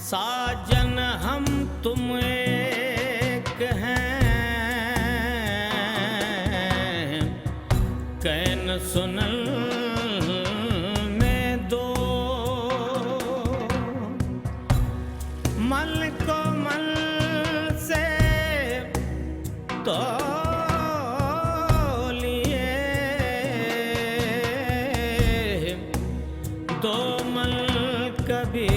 साजन हम तुम एक हैं, कैन सुनल में दो, मल को मल से तो लिए दो मल कभी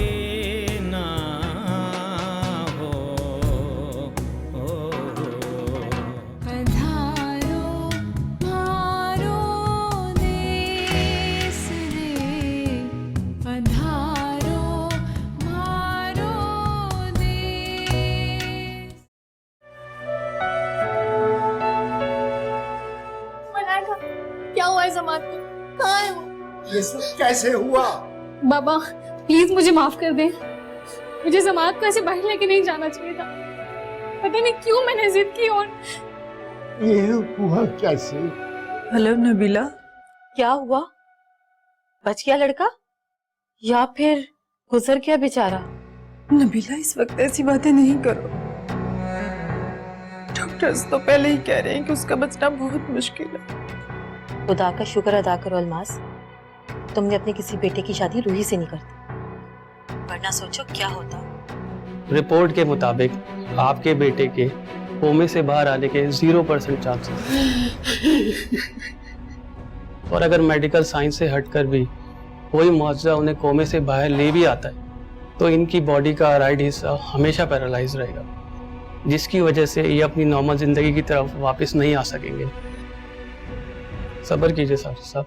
क्या हुआ है समाज को? कहाँ है वो? ये सब कैसे हुआ? बाबा प्लीज मुझे माफ कर दें, मुझे समाज को ऐसे बाहर लेके नहीं जाना चाहिए था। पता नहीं क्यों मैंने जिद की और ये हुआ कैसे? हेलो नबीला, क्या हुआ? बच गया लड़का या फिर गुजर गया बेचारा? नबीला इस वक्त ऐसी बातें नहीं करो। डॉक्टर्स तो पहले ही कह रहे हैं कि उसका बचना बहुत मुश्किल है। खुदा का शुक्र अदा करो अलमास, तुमने अपने किसी बेटे की शादी रूही से नहीं करती, वरना सोचो क्या होता। रिपोर्ट के मुताबिक आपके बेटे के कोमे से बाहर आने के 0% चांसेस, और अगर मेडिकल साइंस से हटकर भी कोई मुआवजा उन्हें कोमे से बाहर ले भी आता है तो इनकी बॉडी का राइट हिस्सा हमेशा पैरालाइज रहेगा, जिसकी वजह से ये अपनी नॉर्मल जिंदगी की तरफ वापस नहीं आ सकेंगे। सब्र कीजिए साहब।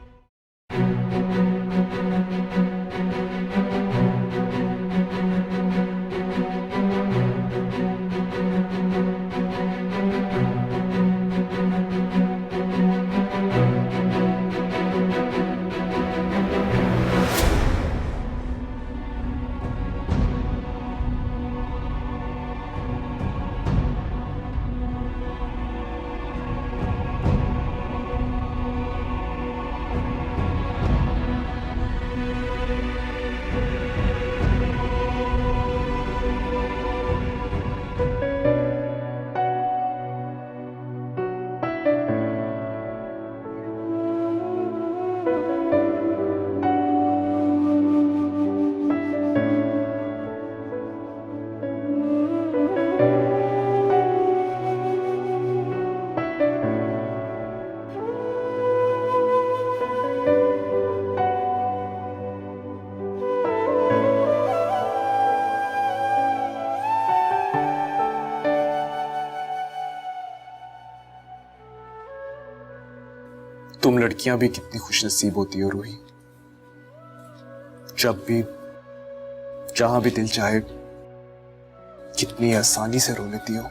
तुम लड़कियां भी कितनी खुशनसीब होती हो रूही, जब भी जहां भी दिल चाहे कितनी आसानी से रो लेती हो।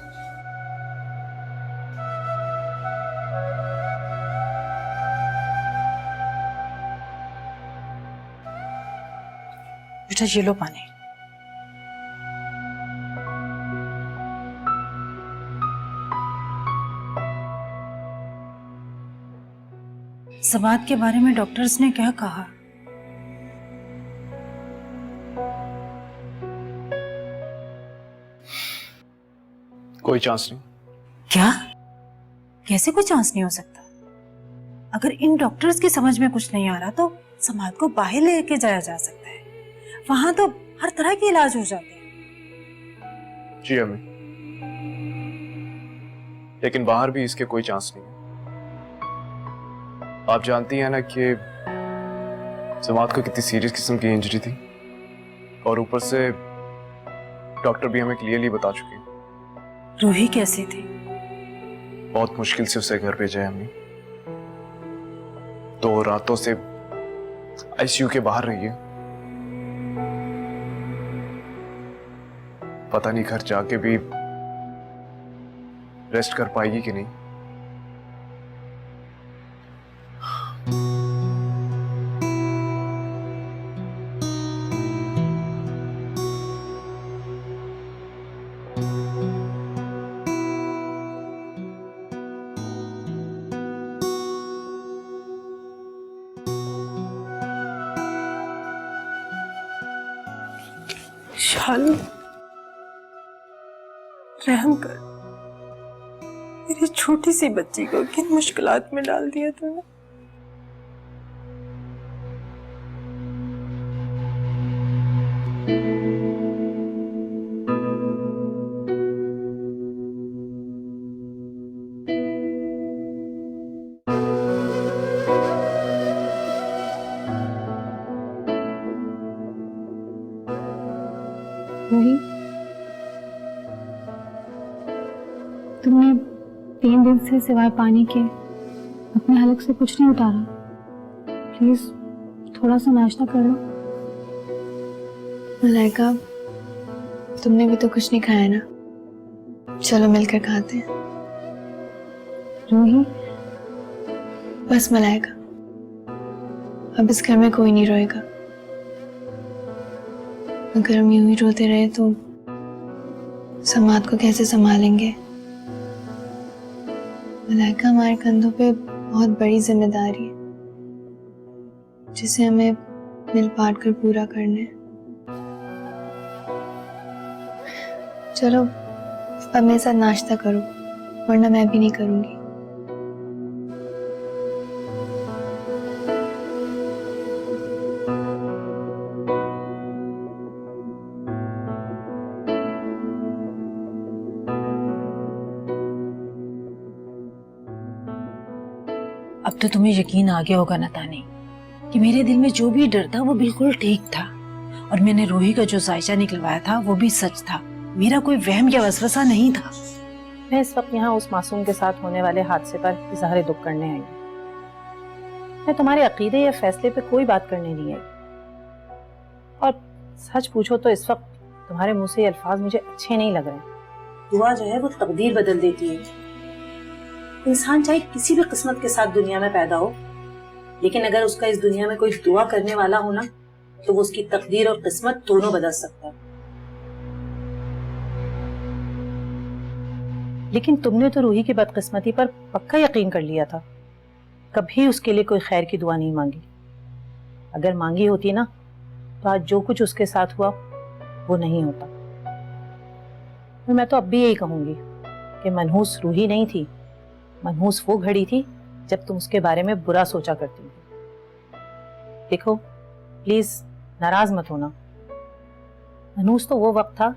बेटा ये लो पानी। समाज के बारे में डॉक्टर्स ने क्या कहा? कोई चांस नहीं। क्या? कैसे कोई चांस नहीं हो सकता? अगर इन डॉक्टर्स की समझ में कुछ नहीं आ रहा तो समाज को बाहर लेके जाया जा सकता है, वहां तो हर तरह के इलाज हो जाते हैं। जी अम्मी, लेकिन बाहर भी इसके कोई चांस नहीं है। आप जानती हैं ना कि समाज को कितनी सीरियस किस्म की इंजरी थी, और ऊपर से डॉक्टर भी हमें क्लियरली बता चुके हैं। रूही कैसी थी? बहुत मुश्किल से उसे घर भेजा है अम्मी। 2 रातों से आईसीयू के बाहर रही है। पता नहीं घर जाके भी रेस्ट कर पाएगी कि नहीं। शालू रहम कर, मेरी छोटी सी बच्ची को किन मुश्किलात में डाल दिया तूने। रूही, तुमने 3 दिन से सिवाय पानी के अपने हलक से कुछ नहीं उतारा। प्लीज थोड़ा सा नाश्ता करो। मलाइका, तुमने भी तो कुछ नहीं खाया ना, चलो मिलकर खाते हैं। रूही, बस मलाइका, अब इस घर में कोई नहीं रोएगा। अगर हम यूं ही रोते रहे तो समात को कैसे संभालेंगे। मलाइका, हमारे कंधों पे बहुत बड़ी जिम्मेदारी है जिसे हमें मिल बांट कर पूरा करना है। चलो अब मेरे साथ नाश्ता करो, वरना मैं भी नहीं करूंगी। अब तो तुम्हें यकीन आ गया होगा ना तानी कि मेरे दिल में जो भी डर था वो बिल्कुल ठीक था, और मैंने रूही का जो जायचा निकलवाया था वो भी सच था। मेरा कोई वहम या वसवसा नहीं था। मैं इस वक्त यहाँ उस मासूम के साथ होने वाले हादसे पर इजहार दुख करने आई हूँ। मैं तुम्हारे अकीदे या फैसले पे कोई बात करने नहीं आई, और सच पूछो तो इस वक्त तुम्हारे मुंह से ये अल्फाज मुझे अच्छे नहीं लग रहे। दुआ जो है वो तकदीर बदल देती है। इंसान चाहे किसी भी किस्मत के साथ दुनिया में पैदा हो, लेकिन अगर उसका इस दुनिया में कोई दुआ करने वाला हो ना, तो वो उसकी तकदीर और किस्मत दोनों बदल सकता है। लेकिन तुमने तो रूही की बदकिस्मती पर पक्का यकीन कर लिया था, कभी उसके लिए कोई खैर की दुआ नहीं मांगी। अगर मांगी होती ना तो आज जो कुछ उसके साथ हुआ वो नहीं होता। और मैं तो अब भी यही कहूंगी कि मनहूस रूही नहीं थी, मनहूस वो घड़ी थी जब तुम उसके बारे में बुरा सोचा करती थी। देखो प्लीज नाराज मत होना, मनहूस तो वो वक्त था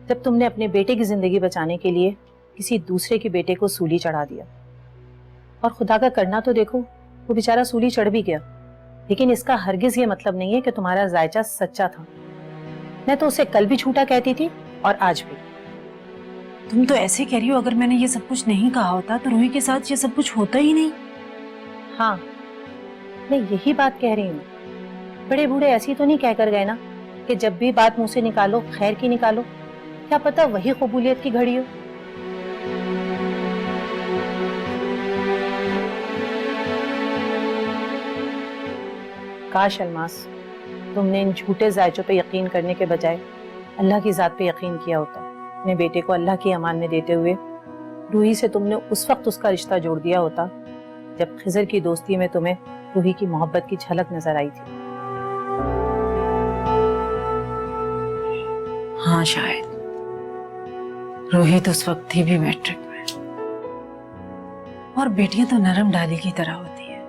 जब तुमने अपने बेटे की जिंदगी बचाने के लिए किसी दूसरे के बेटे को सूली चढ़ा दिया। और खुदा का करना तो देखो, वो बेचारा सूली चढ़ भी गया, लेकिन इसका हरगिज ये मतलब नहीं है कि तुम्हारा जायचा सच्चा था। मैं तो उसे कल भी झूठा कहती थी और आज भी। तुम तो ऐसे कह रही हो, अगर मैंने ये सब कुछ नहीं कहा होता तो रूही के साथ ये सब कुछ होता ही नहीं। हाँ, मैं यही बात कह रही हूँ। बड़े बूढ़े ऐसी तो नहीं कहकर गए ना कि जब भी बात मुंह से निकालो खैर की निकालो। क्या पता वही कबूलियत की घड़ी हो। काश अलमास, तुमने इन झूठे जायचों पे यकीन करने के बजाय अल्लाह की जात पे यकीन किया होता। अपने बेटे को अल्लाह की अमान में देते हुए रूही से तुमने उस वक्त उसका रिश्ता जोड़ दिया होता जब खिजर की दोस्ती में तुम्हें रूही की मोहब्बत की झलक नजर आई थी। हाँ शायद रूही तो उस वक्त थी भी मैट्रिक में, और बेटियां तो नरम डाली की तरह होती है,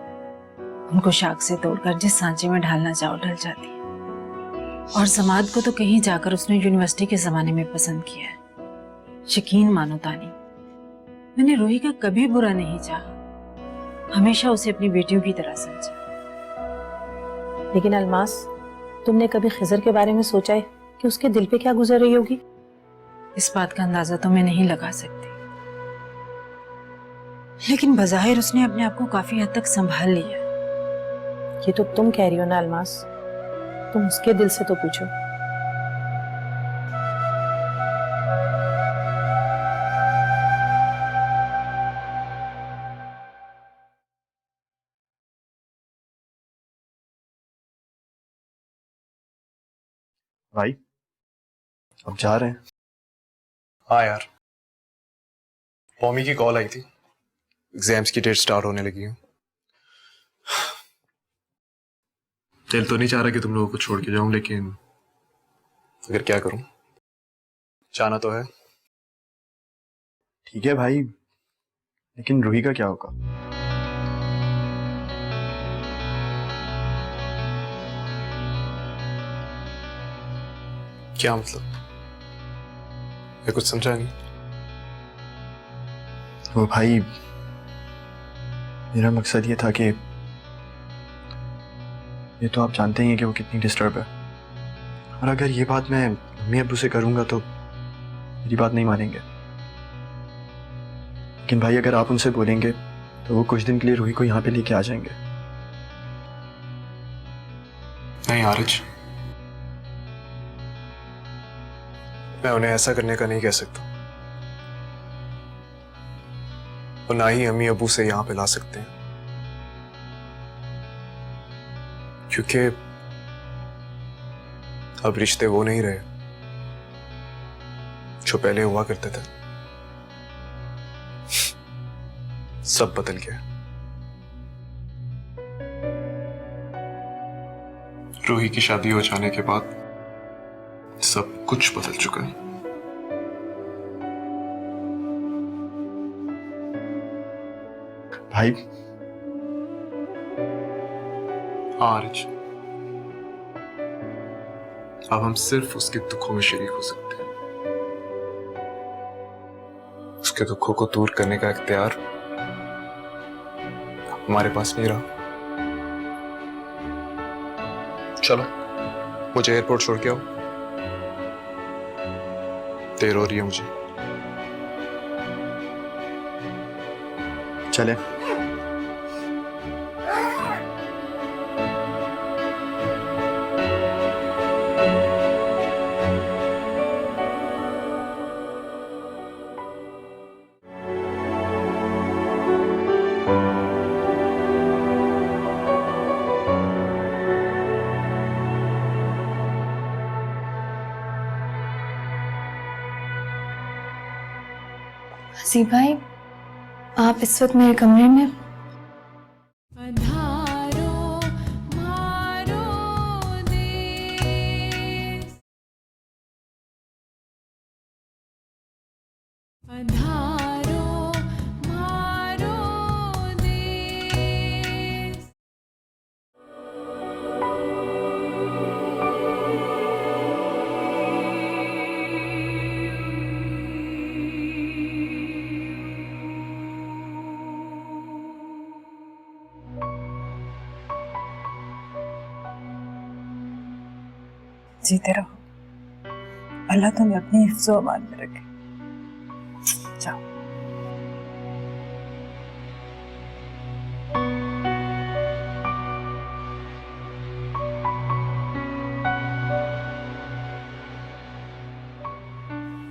उनको शाख से तोड़कर जिस सांचे में ढालना चाहो ढल जाती है। और समाद को तो कहीं जाकर उसने यूनिवर्सिटी के जमाने में पसंद किया है। यकीन मानो तानी, मैंने रूही का कभी बुरा नहीं चाहा, हमेशा उसे अपनी बेटियों की तरह समझा। लेकिन अलमास, तुमने कभी खिजर के बारे में सोचा है कि उसके दिल पे क्या गुजर रही होगी? इस बात का अंदाजा तो मैं नहीं लगा सकती, लेकिन बज़ाहिर उसने अपने आप को काफी हद तक संभाल लिया। ये तो तुम कह रही हो ना अलमास, तुम उसके दिल से तो पूछो। भाई अब जा रहे हैं? हाँ यार, पौमी की कॉल आई थी, एग्जाम्स की डेट स्टार्ट होने लगी है। दिल तो नहीं चाह रहा कि तुम लोगों को छोड़ के जाऊं, लेकिन अगर क्या करूं, जाना तो है। ठीक है भाई, लेकिन रूही का क्या होगा? क्या मतलब? मैं कुछ समझा नहीं। वो भाई, मेरा मकसद ये था कि ये तो आप जानते ही हैं कि वो कितनी डिस्टर्ब है, और अगर ये बात मैं अम्मी अब्बू से करूंगा तो मेरी बात नहीं मानेंगे। लेकिन भाई अगर आप उनसे बोलेंगे तो वो कुछ दिन के लिए रूही को यहाँ पे लेके आ जाएंगे। नहीं आरिज, मैं उन्हें ऐसा करने का नहीं कह सकता, और ना ही अम्मी अबू से यहां पे ला सकते हैं, क्योंकि अब रिश्ते वो नहीं रहे जो पहले हुआ करते थे। सब बदल गया। रूही की शादी हो जाने के बाद सब कुछ बदल चुका है। भाई आरिज, अब हम सिर्फ उसके दुखों में शरीक हो सकते हैं। उसके दुखों को दूर करने का इख्तियार हमारे पास नहीं रहा। चलो मुझे एयरपोर्ट छोड़ के आओ, देर हो रही है मुझे। चले। हसी भाई, आप इस वक्त मेरे कमरे में? जीते रहो, अल्लाह तुम्हें अपनी हिफ्ज़ो अमान में रखे। जाओ।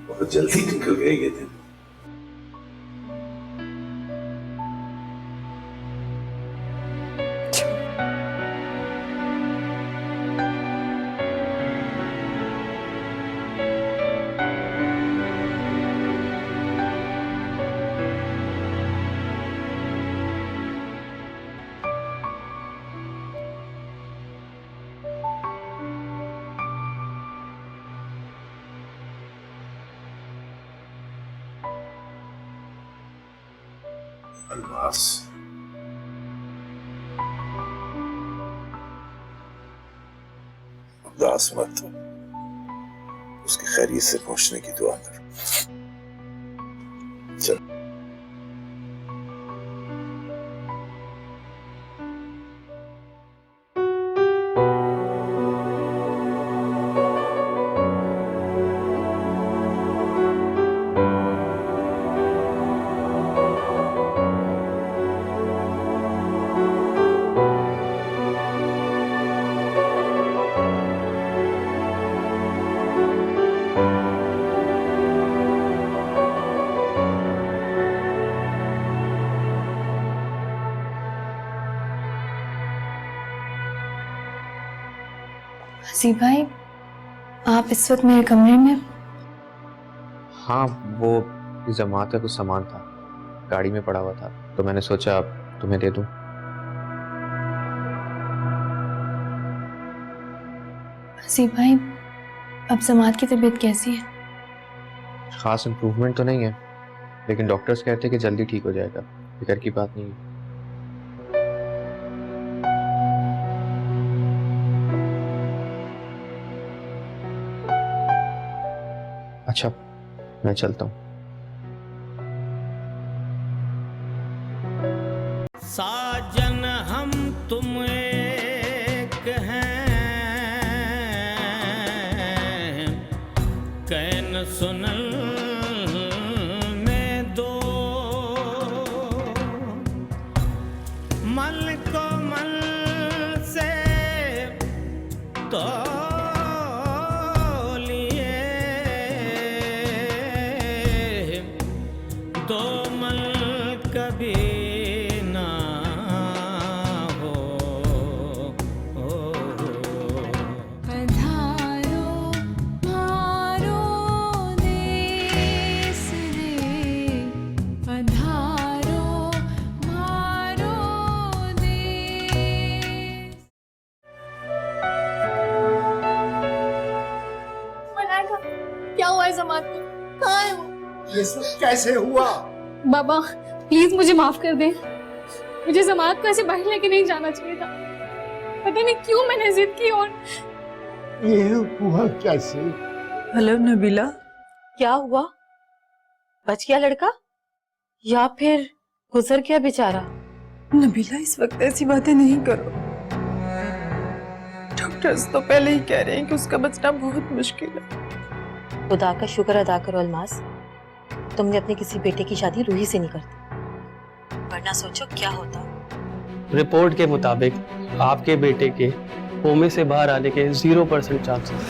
बहुत जल्दी निकल गए ये दिन। अलमास, उदास मत हो, उसकी खैरियत से पहुंचने की दुआ करो। चल। हसी भाई, आप इस वक्त मेरे कमरे में? हाँ, वो जमात का कुछ सामान था, गाड़ी में पड़ा हुआ था, तो मैंने सोचा तुम्हें दे दूं। हसी भाई, अब जमात की तबीयत कैसी है? खास इम्प्रूवमेंट तो नहीं है, लेकिन डॉक्टर्स कहते हैं कि जल्दी ठीक हो जाएगा, फिक्र की बात नहीं है। अच्छा, मैं चलता हूँ। साजन हम तुम एक हैं, कैन सुनल में दो, मल को मल से तो दो मल कभी ना हो। पधारो मारो देश रे, पधारो मारो देश। मलाइका, क्या हुआ है समाज को? कहाँ है वो? ये सब कैसे हुआ? बाबा प्लीज मुझे माफ कर दें, मुझे समाज को ऐसे बाहर लेके नहीं जाना चाहिए था। पता नहीं क्यों मैंने जिद की और ये हुआ कैसे? हेलो नबीला, क्या हुआ? बच गया लड़का या फिर गुजर गया बेचारा? नबीला, इस वक्त ऐसी बातें नहीं करो। डॉक्टर्स तो पहले ही कह रहे हैं कि उसका बचना बहुत मुश्किल है। खुदा का शुक्र अदा करो अलमास, तुमने अपने किसी बेटे की शादी रूही से नहीं करती, वरना सोचो क्या होता। रिपोर्ट के मुताबिक आपके बेटे के कोमे से बाहर आने के 0% चांसेस,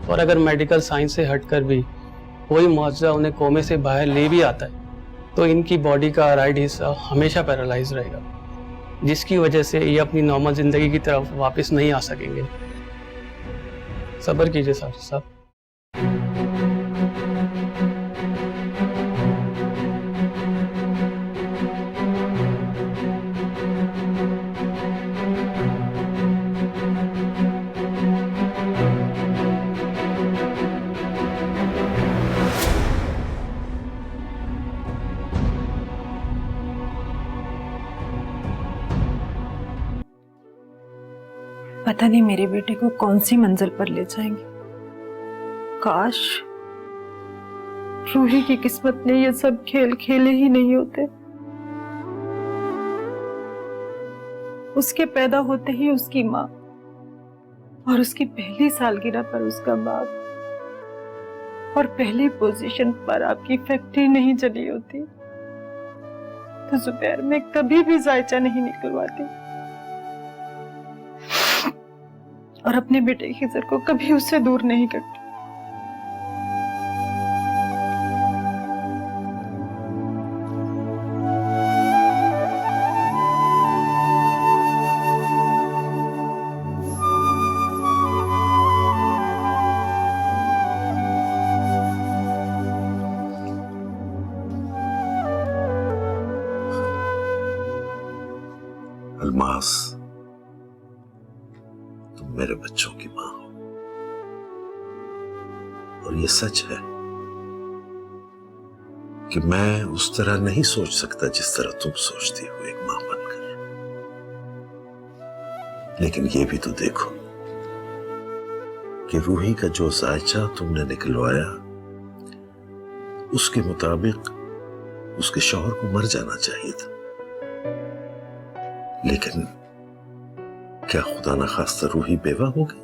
और अगर मेडिकल साइंस से हटकर भी कोई मुआवजा उन्हें कोमे से बाहर ले भी आता है तो इनकी बॉडी का राइट हिस्सा हमेशा पैरालाइज रहेगा, जिसकी वजह से ये अपनी नॉर्मल जिंदगी की तरफ वापस नहीं आ सकेंगे। सब्र कीजिए साहब। पता नहीं मेरे बेटे को कौन सी मंजिल पर ले जाएंगे। काश रूही की किस्मत ने ये सब खेल खेले ही नहीं होते। उसके पैदा होते ही उसकी माँ और उसकी पहली सालगिरह पर उसका बाप, और पहली पोजीशन पर आपकी फैक्ट्री नहीं चली होती तो जुबैर में कभी भी जायचा नहीं निकलवाती और अपने बेटे खिजर को कभी उससे दूर नहीं करती। अलमास, तुम मेरे बच्चों की मां हो, और ये सच है कि मैं उस तरह नहीं सोच सकता जिस तरह तुम सोचती हो एक मां बनकर। लेकिन ये भी तो देखो कि रूही का जो जायचा तुमने निकलवाया उसके मुताबिक उसके शौहर को मर जाना चाहिए था, लेकिन क्या खुदा न खास्ता रूही बेवा हो गई?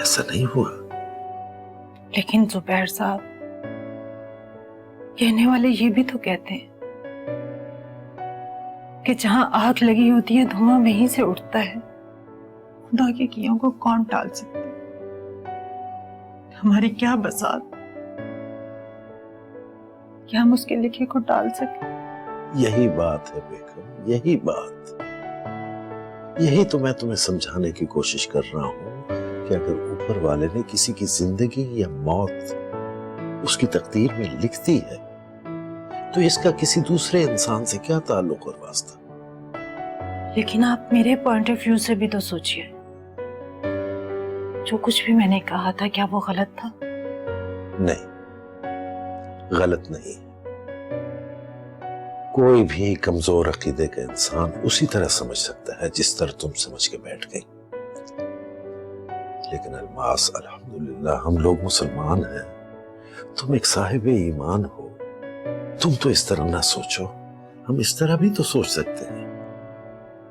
ऐसा नहीं हुआ। लेकिन जुबैर साहब, कहने वाले ये भी तो कहते हैं कि जहां आग लगी होती है धुआं वहीं से उठता है। खुदा के कियों को कौन टाल सकता है? हमारी क्या बसात कि हम उसके लिखे को टाल सके। यही बात है बेगम, यही बात, यही तो मैं तुम्हें समझाने की कोशिश कर रहा हूं कि अगर ऊपर वाले ने किसी की जिंदगी या मौत उसकी तकदीर में लिख दी है तो इसका किसी दूसरे इंसान से क्या ताल्लुक और वास्ता। लेकिन आप मेरे पॉइंट ऑफ व्यू से भी तो सोचिए, जो कुछ भी मैंने कहा था क्या वो गलत था? नहीं, गलत नहीं। कोई भी कमजोर अकीदे का इंसान उसी तरह समझ सकता है जिस तरह तुम समझ के बैठ गई। लेकिन अलमास, अल्हम्दुलिल्लाह हम लोग मुसलमान हैं, तुम एक साहिब ईमान हो, तुम तो इस तरह ना सोचो। हम इस तरह भी तो सोच सकते हैं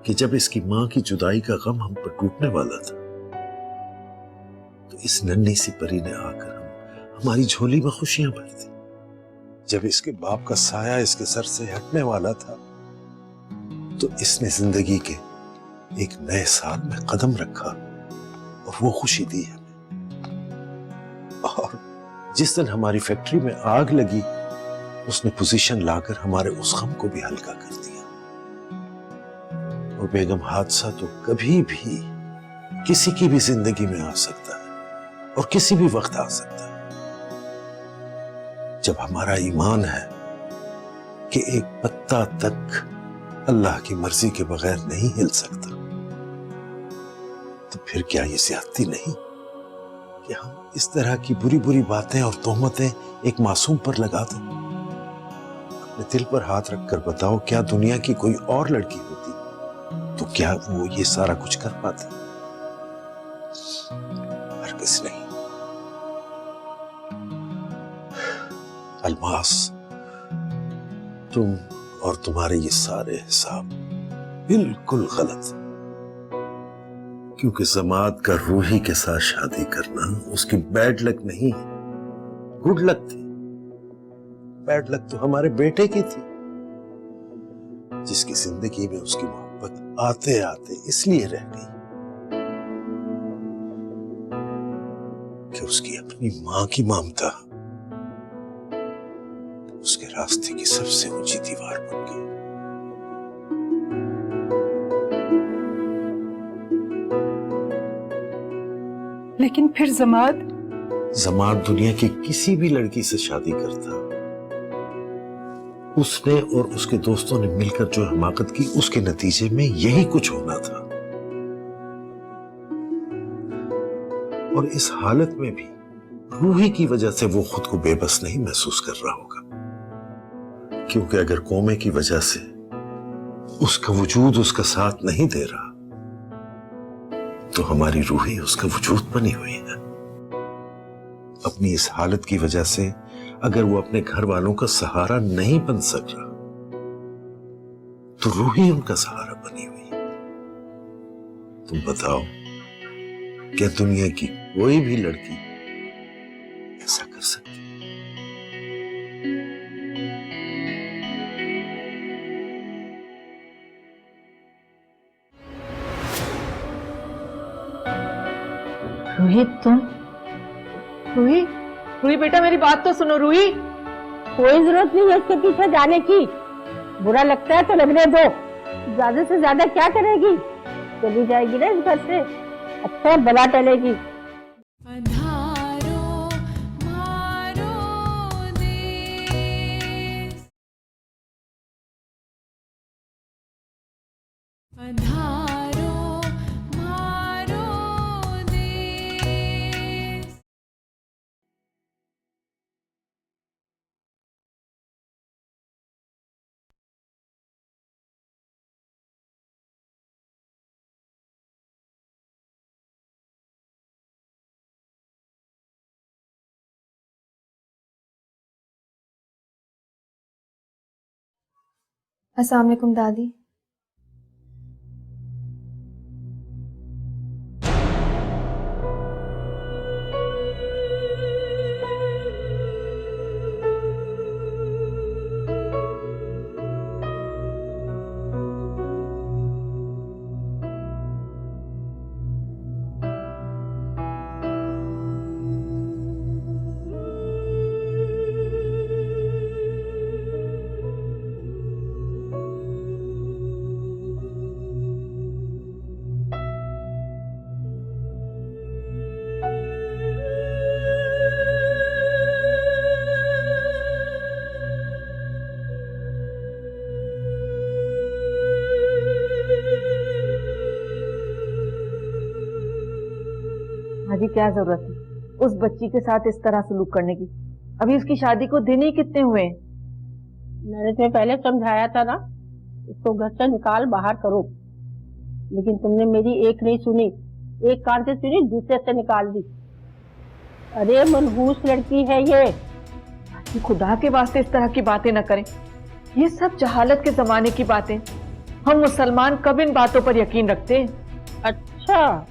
कि जब इसकी मां की जुदाई का गम हम पर टूटने वाला था तो इस नन्ही सी परी ने आकर हमारी झोली में खुशियां भर दी। जब इसके बाप का साया इसके सर से हटने वाला था तो इसने जिंदगी के एक नए साल में कदम रखा और वो खुशी दी हमें। और जिस दिन हमारी फैक्ट्री में आग लगी उसने पोजीशन लाकर हमारे उस गम को भी हल्का कर दिया। और बेगम, हादसा तो कभी भी किसी की भी जिंदगी में आ सकता है और किसी भी वक्त आ सकता है। जब हमारा ईमान है कि एक पत्ता तक अल्लाह की मर्जी के बगैर नहीं हिल सकता, तो फिर क्या ये ज्यादती नहीं कि हम इस तरह की बुरी बुरी बातें और तोहमतें एक मासूम पर लगा दें? अपने दिल पर हाथ रखकर बताओ, क्या दुनिया की कोई और लड़की होती तो क्या वो ये सारा कुछ कर पाती? हरगिज़ नहीं। अलमास, तुम और तुम्हारे ये सारे हिसाब बिल्कुल गलत है, क्योंकि जमात का रूही के साथ शादी करना उसकी बैड लक नहीं है, गुड लक थी। बैड लक तो हमारे बेटे की थी, जिसकी जिंदगी में उसकी मोहब्बत आते आते इसलिए रह गई कि उसकी अपनी मां की ममता उसके रास्ते की सबसे ऊंची दीवार बन गई। लेकिन फिर जमात दुनिया की किसी भी लड़की से शादी करता, उसने और उसके दोस्तों ने मिलकर जो हमाकत की, उसके नतीजे में यही कुछ होना था। और इस हालत में भी रूही की वजह से वो खुद को बेबस नहीं महसूस कर रहा होगा, क्योंकि अगर कौमे की वजह से उसका वजूद उसका साथ नहीं दे रहा तो हमारी रूही उसका वजूद बनी हुई है। अपनी इस हालत की वजह से अगर वो अपने घर वालों का सहारा नहीं बन सक रहा तो रूही उनका सहारा बनी हुई है। तुम बताओ, क्या दुनिया की कोई भी लड़की ऐसा कर सकती? रूही, तुम रूही रूही बेटा, मेरी बात तो सुनो। रूही, कोई जरूरत नहीं है इसके पीछे जाने की। बुरा लगता है तो लगने दो, ज्यादा से ज्यादा क्या करेगी? चली जाएगी ना इस घर से, अच्छा बला टलेगी। अस्सलाम वालेकुम दादी। अभी क्या जरूरत है? उस बच्ची के साथ इस तरह सलूक करने की? अभी उसकी शादी को दिन ही कितने हुए हैं? मैंने तुम्हें पहले समझाया था ना, उसको घर से निकाल बाहर करो, लेकिन तुमने मेरी एक नहीं सुनी, एक कान से सुनी दूसरे से निकाल दी। अरे मनहूस लड़की है ये। खुदा के वास्ते इस तरह की बातें न करें, ये सब जहालत के जमाने की बातें। हम मुसलमान कब इन बातों पर यकीन रखते हैं? अच्छा,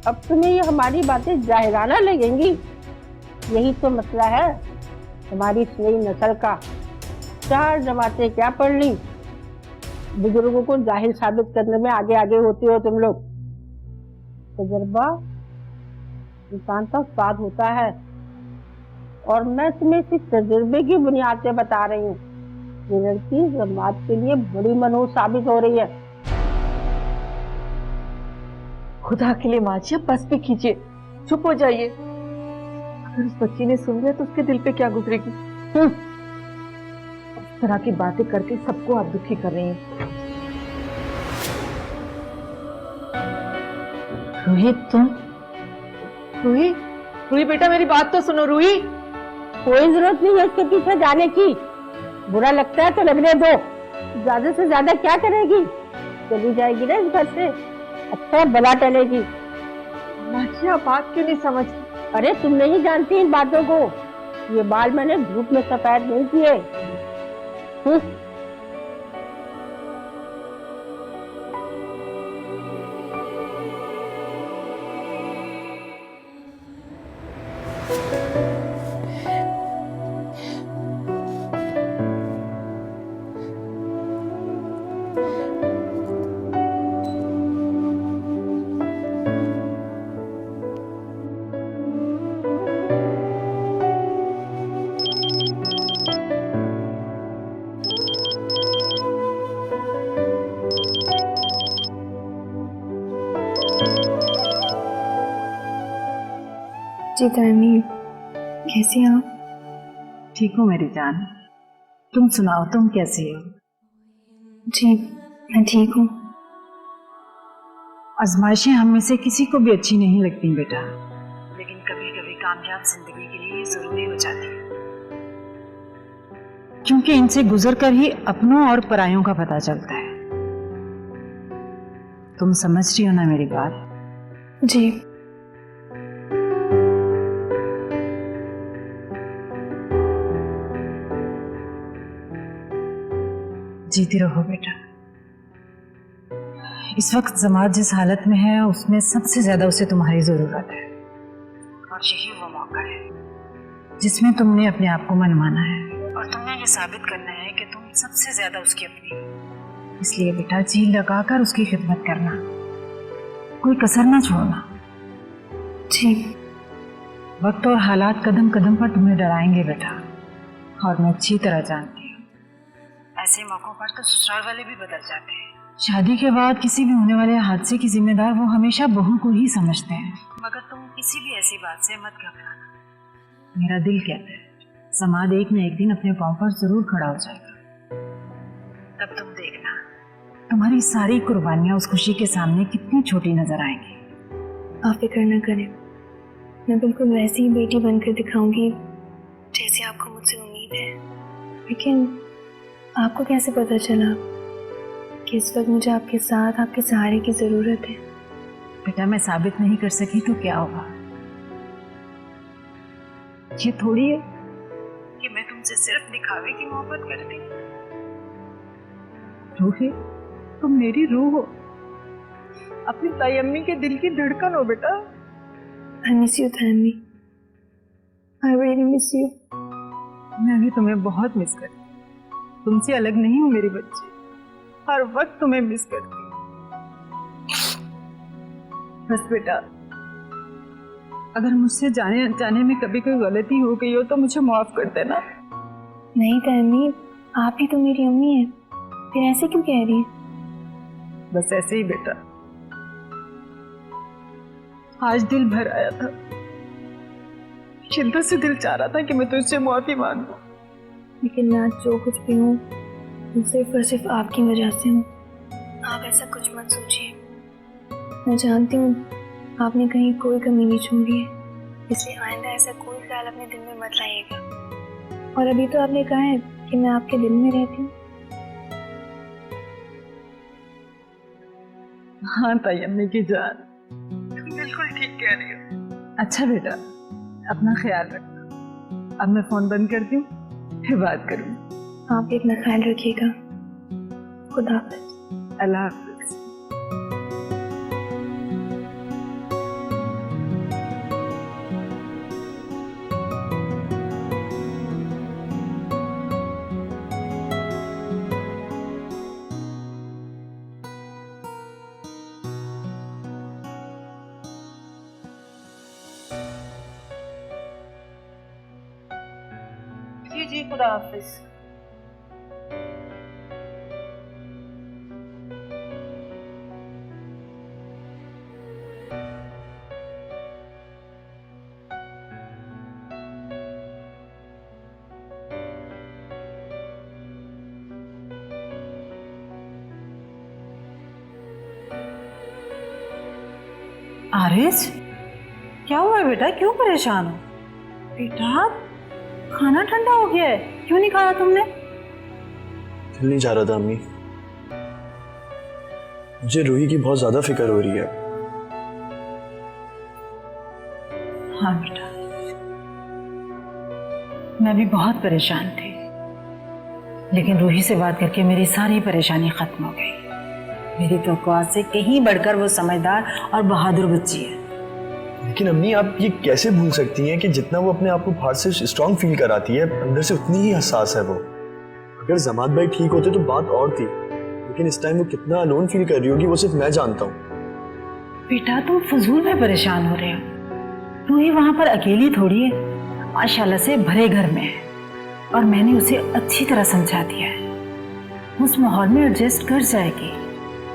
अब तुम्हें ये हमारी बातें जाहिराना लगेंगी? यही तो मसला है हमारी इस नई नस्ल का। 4 जमातें क्या पढ़ ली, बुजुर्गों को जाहिल साबित करने में आगे आगे होते हो तुम लोग। तजुर्बा इंसान का स्वाद होता है, और मैं तुम्हें इसी तजुर्बे की बुनियाद पे बता रही हूँ। ये लड़की जमात के लिए बड़ी मनहूस साबित हो रही है। खुदा के लिए माँ जी, अब बस पे कीजिए, चुप हो जाइए। अगर उस बच्ची ने सुन लिया तो उसके दिल पे क्या गुजरेगी? इस तरह की बातें करके सबको आप दुखी कर रही हैं। रूही, तुम रूही, रूही बेटा मेरी बात तो सुनो। रूही, कोई जरूरत नहीं है उसके पीछे जाने की। बुरा लगता है तो लगने दो, ज्यादा से ज्यादा क्या करेगी? चली जाएगी ना इस घर से, अच्छा भला टलेगी। माची, आप बात क्यों नहीं समझती? अरे तुम नहीं जानती इन बातों को, ये बाल मैंने धूप में सफेद नहीं किए। जी तैमी, कैसी हैं आप? ठीक हूँ मेरी जान, तुम सुनाओ, तुम कैसी हो? जी मैं ठीक हूँ। आजमाइशें हम में से किसी को भी अच्छी नहीं लगती बेटा, लेकिन कभी कभी कामयाब जिंदगी के लिए जरूरी हो जाती है, क्योंकि इनसे गुजरकर ही अपनों और परायों का पता चलता है। तुम समझ रही हो ना मेरी बात? जी। जीती रहो बेटा। इस वक्त जमात जिस हालत में है उसमें सबसे ज्यादा उसे तुम्हारी जरूरत है, और यही वो मौका है जिसमें तुमने अपने आप को मनवाना है और तुमने ये साबित करना है कि तुम सबसे ज्यादा उसकी अपनी हो। इसलिए बेटा जी लगाकर उसकी खिदमत करना, कोई कसर ना छोड़ना। जी। वक्त और हालात कदम कदम पर तुम्हें डराएंगे बेटा, और मैं अच्छी तरह जानती हूँ ऐसे मौकों पर तो ससुराल वाले भी बदल जाते हैं। शादी के बाद किसी भी होने वाले हादसे की जिम्मेदार वो हमेशा बहू को ही समझते हैं, मगर तुम किसी भी ऐसी बात से मत घबराना। मेरा दिल कहता है समाज एक न एक दिन अपने पांव पर जरूर खड़ा हो जाएगा, तब तुम देखना तुम्हारी सारी कुर्बानियां उस खुशी के सामने कितनी छोटी नजर आएंगी। आप फिक्र न करें, मैं बिल्कुल वैसी ही बेटी बनकर दिखाऊंगी जैसे आपको मुझसे उम्मीद है। लेकिन आपको कैसे पता चला कि इस वक्त मुझे आपके साथ आपके सहारे की जरूरत है? बेटा मैं साबित नहीं कर सकी तो क्या होगा? ये थोड़ी है कि मैं तुमसे सिर्फ दिखावे की मोहब्बत करती। रूही, तुम मेरी रूह हो, अपनी ताई अम्मी के दिल की धड़कन हो बेटा। I miss you, Tammy. I really miss you. मैं भी तुम्हें बहुत मिस करती, तुमसे अलग नहीं हूँ मेरी बच्ची, हर वक्त तुम्हें मिस करती हूँ। बस बेटा, अगर मुझसे जाने अनजाने में कभी कोई गलती हो गई हो तो मुझे माफ कर देना। नहीं तैमी, आप ही तो मेरी अम्मी हैं, फिर ऐसे क्यों कह रही हैं? बस ऐसे ही बेटा, आज दिल भर आया था, शिद्दत से दिल चाह रहा था कि मैं तुझसे माफी मांगूं, लेकिन मैं जो कुछ भी हूँ वो सिर्फ और सिर्फ आपकी वजह से हूँ। आप ऐसा कुछ मत सोचिए, मैं जानती हूँ आपने कहीं कोई कमी नहीं छोड़ी है, इसलिए आइंदा ऐसा कोई ख्याल अपने दिल में मत लाइएगा। और अभी तो आपने कहा है कि मैं आपके दिल में रहती हूँ। हाँ तयम्मी की जान, तुम बिल्कुल ठीक कह रही हो। अच्छा बेटा, अपना ख्याल रखना। अब मैं फोन बंद करती हूँ, फिर बात करूँ। आप भी अपना ख्याल रखिएगा। खुदा हाफिज। अल्लाह हाफिज। जी जी, खुदा हाफिज। आरिज, क्या हुआ है बेटा? क्यों परेशान हो? बेटा खाना ठंडा हो गया है, क्यों नहीं खाया तुमने? दिल नहीं जा रहा था अम्मी, मुझे रूही की बहुत ज्यादा फिक्र हो रही है। हाँ बेटा, मैं भी बहुत परेशान थी, लेकिन रूही से बात करके मेरी सारी परेशानी खत्म हो गई। मेरी तवक्कुआत से कहीं बढ़कर वो समझदार और बहादुर बच्ची है। लेकिन अम्मी, आप ये कैसे भूल सकती हैं कि जितना वो अपने आप को बाहर से स्ट्रांग फील कराती है, अंदर से उतनी ही हसास है वो। अगर जमात भाई ठीक होते तो बात और थी, लेकिन इस टाइम वो कितना अलोन फील कर रही होगी वो सिर्फ मैं जानता हूँ। बेटा तुम फजूल में परेशान हो रहे हो। रूही वहां पर अकेली थोड़ी है, माशाल्लाह से भरे घर में है, और मैंने उसे अच्छी तरह समझा दिया है। उस माहौल में एडजस्ट कर जाएगी।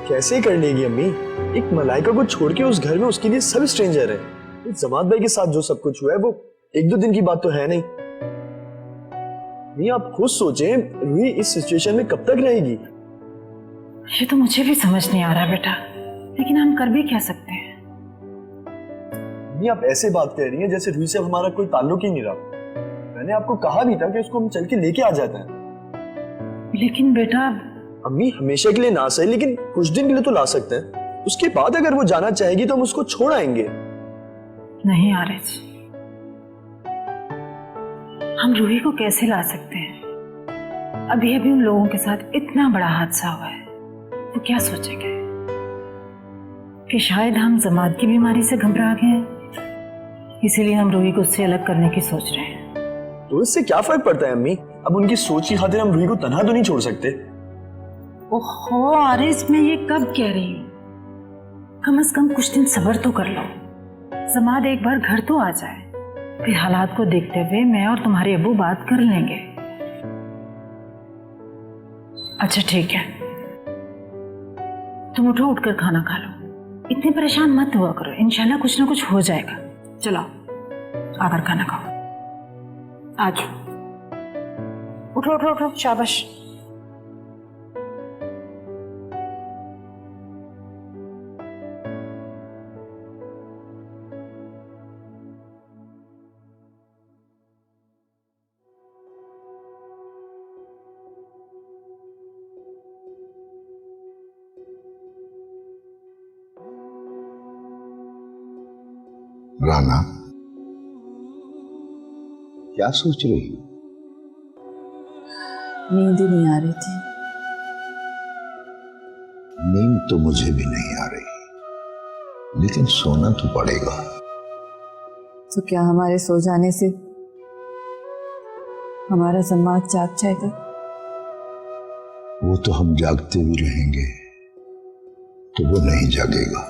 कैसे कर लेगी अम्मी? एक मलाइका को छोड़ के उस घर में उसके लिए सब स्ट्रेंजर है। इस जमात भाई के साथ जो सब कुछ हुआ है वो एक दो दिन की बात तो है नहीं। नहीं, आप खुद सोचें, रूही इस सिचुएशन में कब तक रहेगी? ये तो मुझे भी समझ नहीं आ रहा बेटा, लेकिन हम कर भी क्या सकते हैं? नहीं, आप ऐसे बात कह रही हैं जैसे रूही से हमारा कोई ताल्लुक ही नहीं रहा। मैंने आपको कहा भी था कि उसको हम चल के लेके आ जाते हैं। लेकिन बेटा अम्मी, हमेशा के लिए ना सही, लेकिन कुछ दिन के लिए तो ला सकते हैं। उसके बाद अगर वो जाना चाहेगी तो हम उसको छोड़ आएंगे। नहीं आरिज, हम रूही को कैसे ला सकते हैं? अभी अभी उन लोगों के साथ इतना बड़ा हादसा हुआ है, तो क्या सोचेंगे कि शायद हम जमात की बीमारी से घबरा गए हैं, इसीलिए हम रूही को उससे अलग करने की सोच रहे हैं। तो इससे क्या फर्क पड़ता है अम्मी? अब उनकी सोच की खातिर हम रूही को तन्हा तो नहीं छोड़ सकते। ओहो आरिज, मैं ये कब कह रही हूँ? कम से कम कुछ दिन सब्र तो कर लो। जमात एक बार घर तो आ जाए, फिर हालात को देखते हुए मैं और तुम्हारे अब्बू बात कर लेंगे। अच्छा ठीक है, तुम उठो, उठकर खाना खा लो। इतने परेशान मत हुआ करो, इंशाल्लाह कुछ ना कुछ हो जाएगा। चलो आकर खाना खाओ। आज उठो उठो उठो, शाबाश। राना, क्या सोच रही हो? नींद ही नहीं आ रही थी। नींद तो मुझे भी नहीं आ रही, लेकिन सोना तो पड़ेगा। तो क्या हमारे सो जाने से हमारा जमात जाग जाएगा? वो तो हम जागते भी रहेंगे तो वो नहीं जागेगा,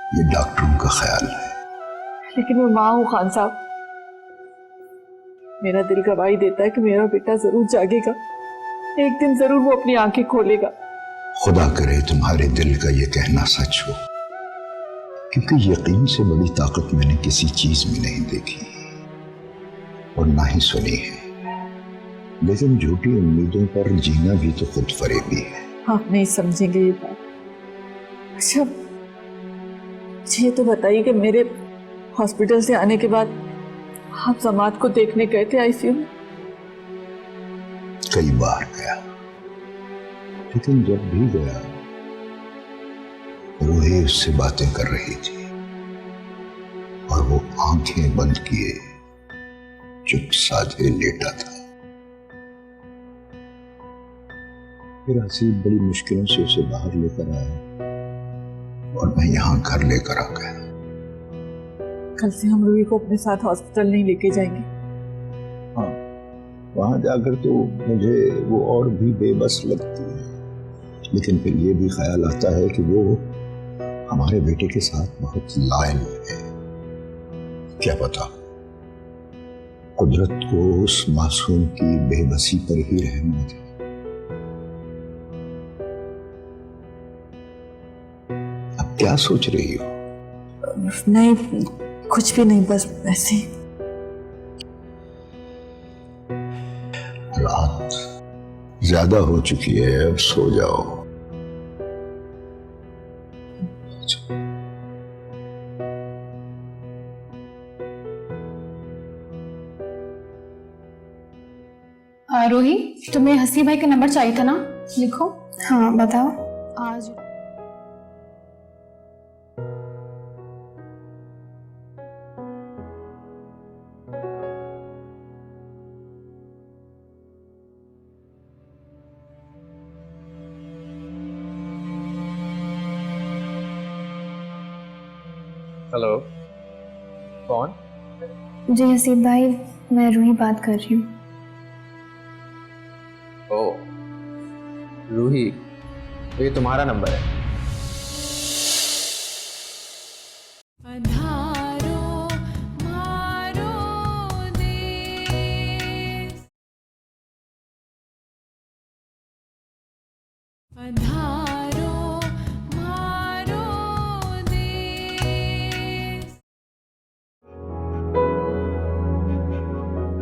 ये डॉक्टरों का ख्याल है। लेकिन मैं माँ हूँ खान साहब, मेरा दिल गवाही देता है कि मेरा बेटा जरूर जागेगा, एक दिन जरूर वो अपनी आंखें खोलेगा। खुदा करे तुम्हारे दिल का ये कहना सच हो, क्योंकि यकीन से बड़ी ताकत मैंने किसी चीज में नहीं देखी और ना ही सुनी है। लेकिन झूठी उम्मीदों पर जीना भी तो खुद फरेबी है। आप नहीं समझेंगे ये बात। अच्छा, मुझे ये तो बताइए कि मेरे हॉस्पिटल से आने के बाद आप समाद को देखने गए थे आईसीयू में? कई बार गया, लेकिन जब भी गया रूही उससे बातें कर रही थी और वो आंखें बंद किए चुप साधे लेटा था। फिर हसीब बड़ी मुश्किलों से उसे बाहर लेकर आया और मैं यहां घर लेकर आ गया। कल से हम रूही को अपने साथ हॉस्पिटल नहीं लेके जाएंगे। हाँ, वहां जाकर तो मुझे वो और भी बेबस लगती है, लेकिन फिर ये भी ख्याल आता है कि वो हमारे बेटे के साथ बहुत लायल है। क्या पता कुदरत को उस मासूम की बेबसी पर ही रहमत है। अब क्या सोच रही हो? नहीं, कुछ भी नहीं, बस ऐसे ही। रात ज्यादा हो चुकी है, अब सो जाओ। रोही, तुम्हें हसी भाई का नंबर चाहिए था ना? लिखो। हाँ बताओ। आज हेलो, कौन? जी हसीब भाई, मैं रूही बात कर रही हूँ। ओ, रूही, तो ये तुम्हारा नंबर है?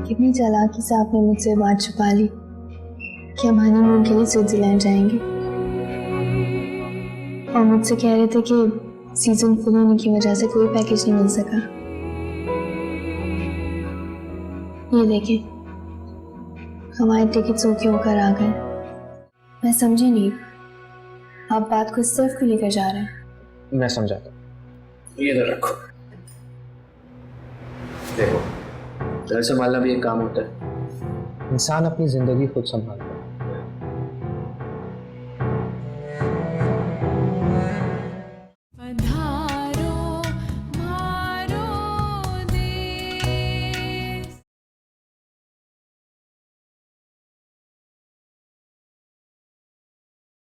कितनी चालाकी से आपने मुझसे बात छुपा ली कि हम हनीमून के लिए स्विट्जरलैंड जाएंगे, और मुझसे कह रहे थे कि सीजन फुल होने की वजह से कोई पैकेज नहीं मिल सका। ये देखें, हमारे टिकट्स ओके होकर आ गए। मैं समझी नहीं, आप बात को सिर्फ क्यों लेकर जा रहे हैं? मैं समझाता हूँ, ये इधर रखो। देखो, घर संभालना भी एक काम होता है। इंसान अपनी जिंदगी खुद संभालता है।